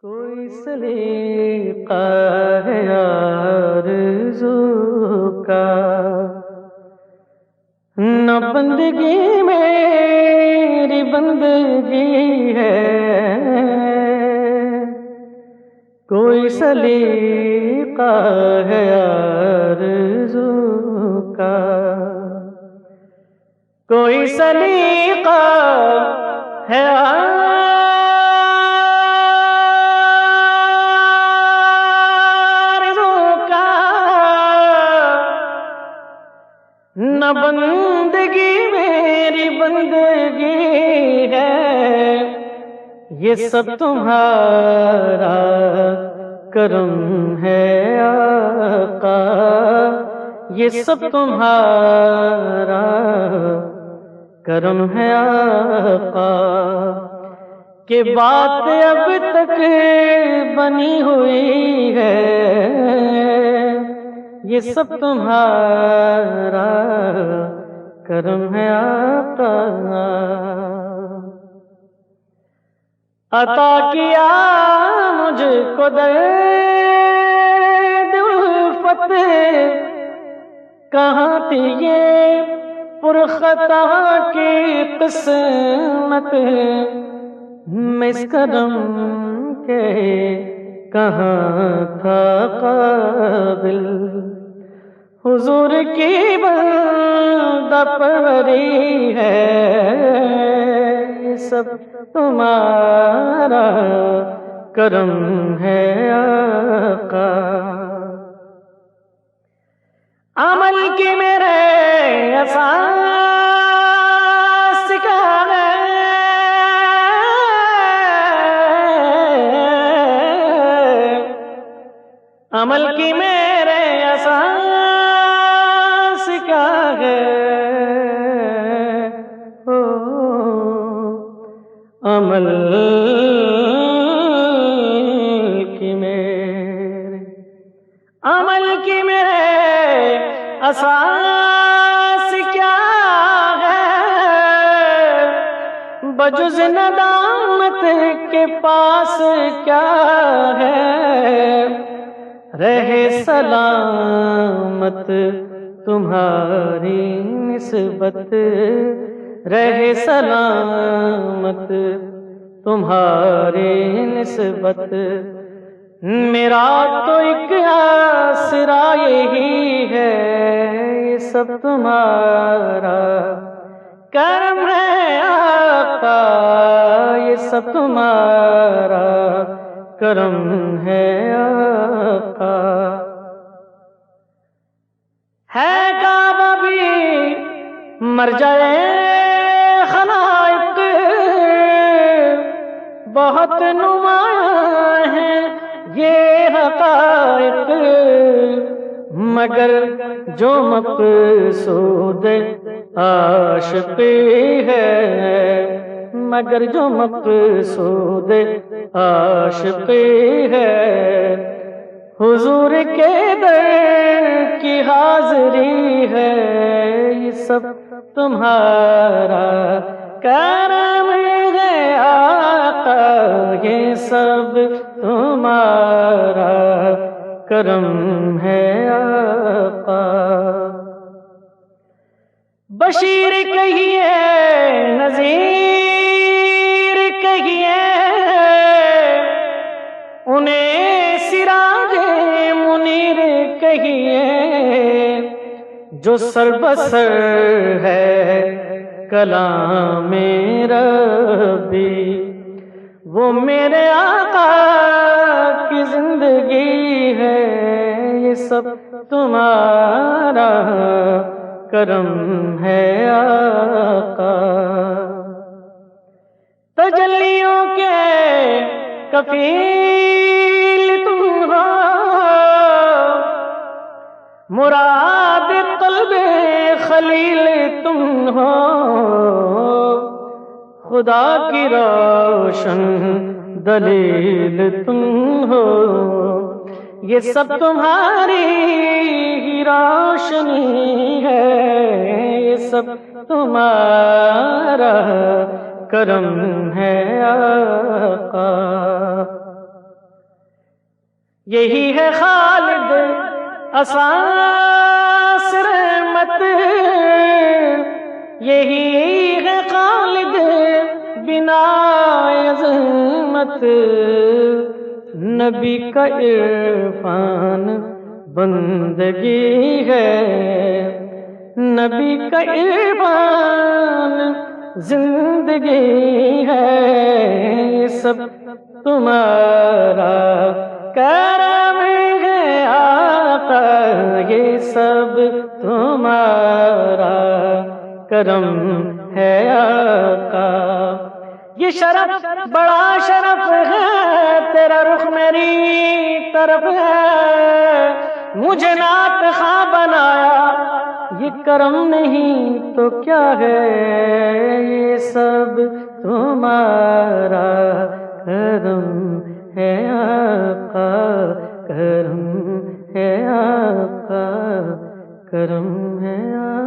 کوئی سلیقہ ہے آرزو کا، نہ بندگی میری بندگی ہے، کوئی سلیقہ ہے آرزو کا، کوئی سلیقہ ہے نہ بندگی میری بندگی ہے، یہ سب تمہارا کرم ہے آقا، یہ سب تمہارا کرم ہے آقا، کہ بات اب تک بنی ہوئی ہے، یہ سب تمہارا کرم ہے آقا۔ عطا کیا مجھ کو درد الفت، کہاں تھی یہ پرخطا کی قسمت، میں اس کرم کے کہاں تھا قابل، حضور کی بندہ پروری ہے، یہ سب تمہارا کرم ہے آقا۔ عمل کی میرے اساس کا ہے، عمل کی میرے اساس کا ہے، عمل کی میرے اساس کیا ہے، بجز ندامت کے پاس کیا ہے، رہے سلامت تمہاری نسبت، رہے سلامت تمہاری نسبت، میرا تو ایک آسرا یہی ہے، یہ سب تمہارا کرم ہے آقا، یہ سب تمہارا کرم ہے آقا۔ ہے کعبہ بھی مر جائے خلائق، بہت نمایاں ہے یہ حقائق، مگر جو مقصود عاشقی ہے، مگر جو مقصود عاشقی ہے، حضور کے در کی حاضری ہے، یہ سب تمہارا کرم ہے آقا، یہ سب تمہارا کرم ہے آقا۔ بشیر کہیے نذیر کہیے، انہیں سراج منیر کہیے، جو سر بسر ہے کلام ربی، وہ میرے آقا کی زندگی ہے، یہ سب تمہارا کرم ہے آقا۔ تجلیوں کے کفیل تم ہو، مراد قلب خلیل تم ہو، خدا کی روشن دلیل تم ہو، یہ سب تمہاری ہی روشنی ہے، یہ سب تمہارا کرم ہے آقا۔ یہی ہے خالد اساس رحمت، یہی ہے خالد بنا عظمت، نبی کا عرفان بندگی ہے، نبی کا عرفان زندگی ہے، یہ سب تمہارا کرم ہے آقا، یہ سب تمہارا کرم ہے آقا۔ یہ شرف بڑا شرف ہے، تیرا رخ میری طرف ہے، مجھے نعت خواں بنایا، یہ کرم نہیں تو کیا ہے، یہ سب تمہارا کرم ہے آقا، کرم ہے آقا، کرم ہے آقا۔